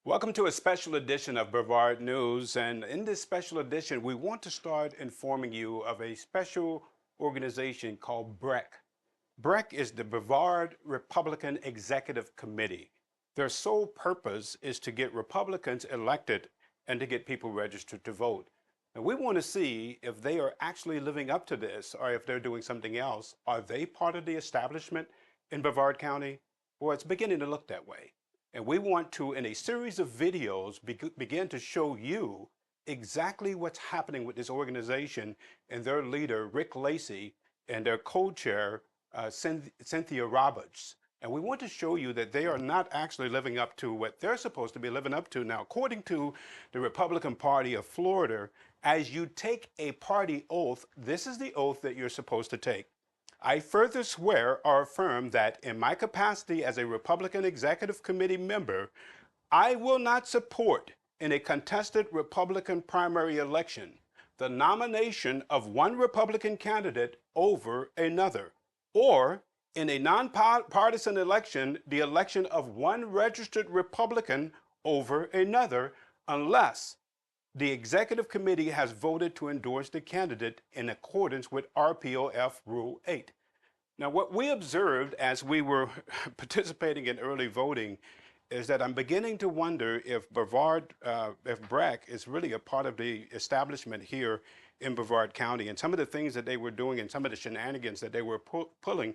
Welcome to a special edition of Brevard News. And in this special edition, we want to start informing you of a special organization called BREC. BREC is the Brevard Republican Executive Committee. Their sole purpose is to get Republicans elected and to get people registered to vote. And we want to see if they are actually living up to this or if they're doing something else. Are they part of the establishment in Brevard County? Well, it's beginning to look that way. And we want to, in a series of videos, begin to show you exactly what's happening with this organization and their leader, Rick Lacey, and their co-chair, Cynthia Roberts. And we want to show you that they are not actually living up to what they're supposed to be living up to. Now, according to the Republican Party of Florida, as you take a party oath, this is the oath that you're supposed to take. I further swear or affirm that in my capacity as a Republican Executive Committee member, I will not support in a contested Republican primary election the nomination of one Republican candidate over another, or in a nonpartisan election, the election of one registered Republican over another, unless the executive committee has voted to endorse the candidate in accordance with RPOF Rule 8. Now, what we observed as we were participating in early voting is that I'm beginning to wonder if if BREC is really a part of the establishment here in Brevard County. And some of the things that they were doing and some of the shenanigans that they were pulling,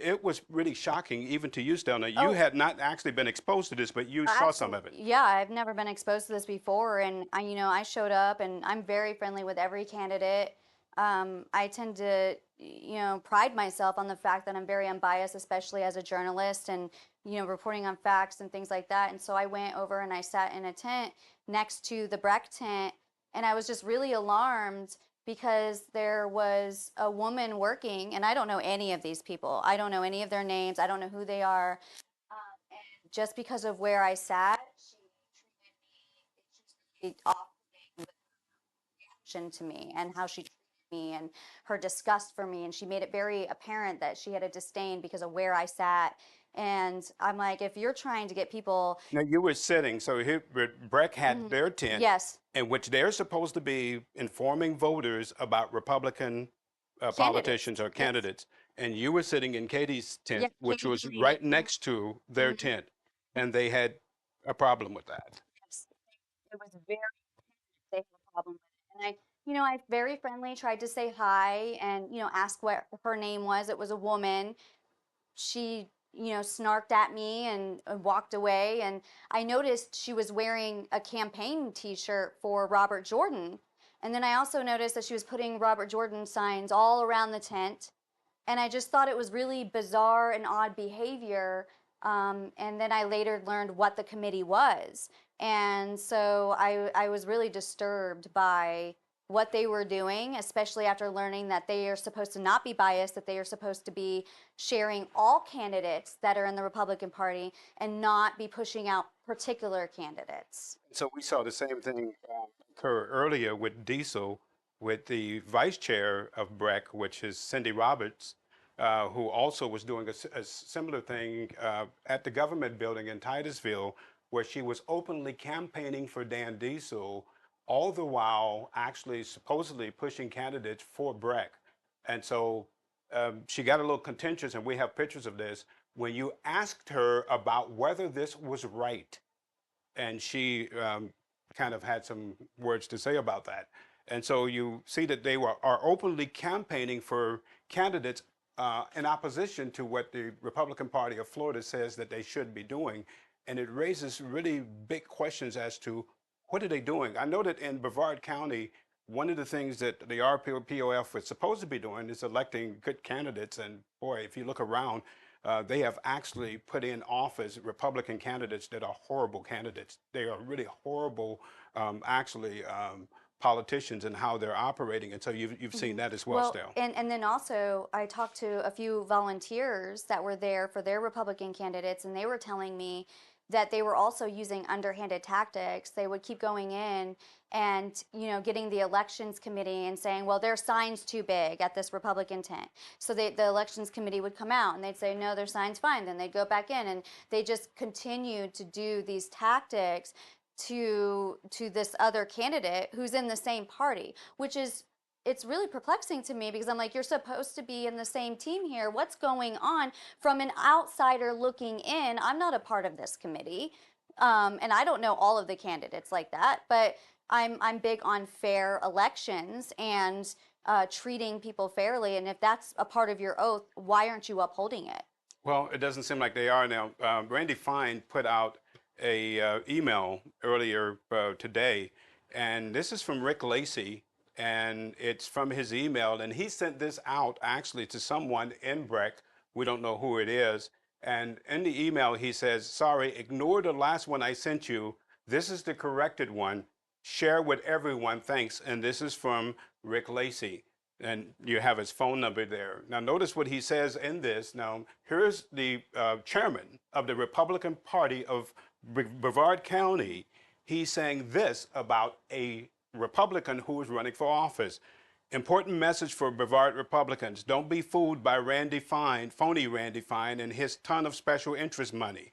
it was really shocking even to you, Stelna. You Oh, had not actually been exposed to this, but you saw some of it. absolutely. Yeah, I've never been exposed to this before. And I showed up and I'm very friendly with every candidate. I tend to, pride myself on the fact that I'm very unbiased, especially as a journalist and, reporting on facts and things like that. And so I went over and I sat in a tent next to the BREC tent, and I was just really alarmed because there was a woman working, and I don't know any of these people. I don't know any of their names. I don't know who they are. And just because of where I sat, she treated me extremely off-putting with her reaction to me and how she treated me and her disgust for me. And she made it very apparent that she had a disdain because of where I sat. And I'm like, if you're trying to get people, Now you were sitting, so here BREC had mhm, their tent yes, in which they're supposed to be informing voters about Republican candidates, politicians or yes, candidates, and you were sitting in Katie's yeah, tent, which Katie was Green. right next to their Mhm. tent, and they had a problem with that. Yes. It was very they have a problem with it. And I very friendly tried to say hi and, ask what her name was. It was a woman. She, snarked at me and walked away. And I noticed she was wearing a campaign t-shirt for Robert Jordan. And then I also noticed that she was putting Robert Jordan signs all around the tent. And I just thought it was really bizarre and odd behavior. And then I later learned what the committee was. And so I was really disturbed by what they were doing, especially after learning that they are supposed to not be biased, that they are supposed to be sharing all candidates that are in the Republican Party and not be pushing out particular candidates. So we saw the same thing occur earlier with Diesel, with the vice chair of BREC, which is Cindy Roberts, who also was doing a similar thing at the government building in Titusville, where she was openly campaigning for Dan Diesel, all the while actually supposedly pushing candidates for BREC. And so she got a little contentious, and we have pictures of this, when you asked her about whether this was right, and she kind of had some words to say about that. And so you see that they are openly campaigning for candidates in opposition to what the Republican Party of Florida says that they should be doing. And it raises really big questions as to what are they doing? I know that in Brevard County, one of the things that the RPOF is supposed to be doing is electing good candidates. And boy, if you look around, they have actually put in office Republican candidates that are horrible candidates. They are really horrible, politicians and how they're operating. And so you've seen Mhm. that as well, Well, Stel. and then also I talked to a few volunteers that were there for their Republican candidates, and they were telling me that they were also using underhanded tactics. They would keep going in and, getting the elections committee and saying, well, their sign's too big at this Republican tent. So the elections committee would come out and they'd say, no, their sign's fine. Then they'd go back in, and they just continued to do these tactics to this other candidate who's in the same party, which is, it's really perplexing to me, because I'm like, you're supposed to be in the same team here. What's going on? From an outsider looking in, I'm not a part of this committee, and I don't know all of the candidates like that, but I'm big on fair elections and treating people fairly. And if that's a part of your oath, why aren't you upholding it? Well, it doesn't seem like they are now. Randy Fine put out a email earlier today, and this is from Rick Lacey, and it's from his email, and he sent this out actually to someone in BREC. We don't know who it is. And in the email, he says, sorry, ignore the last one I sent you. This is the corrected one. Share with everyone. Thanks. And this is from Rick Lacey. And you have his phone number there. Now, notice what he says in this. Now, here's the chairman of the Republican Party of Brevard County. He's saying this about a Republican who is running for office. Important message for Brevard Republicans. Don't be fooled by Randy Fine, phony Randy Fine, and his ton of special interest money.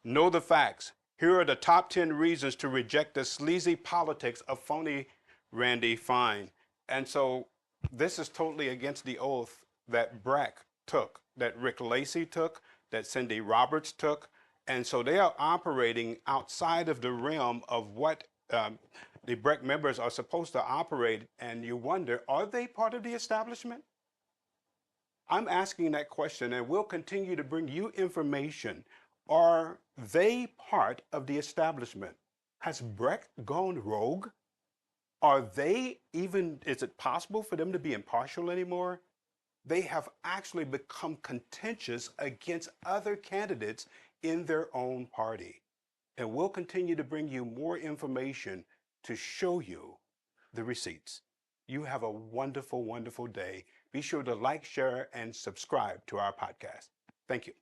Know the facts. Here are the top 10 reasons to reject the sleazy politics of phony Randy Fine. And so this is totally against the oath that BREC took, that Rick Lacey took, that Cindy Roberts took. And so they are operating outside of the realm of what the BREC members are supposed to operate. And you wonder, are they part of the establishment? I'm asking that question, and we'll continue to bring you information. Are they part of the establishment? Has BREC gone rogue? Are they even, is it possible for them to be impartial anymore? They have actually become contentious against other candidates in their own party. And we'll continue to bring you more information to show you the receipts. You have a wonderful, wonderful day. Be sure to like, share, and subscribe to our podcast. Thank you.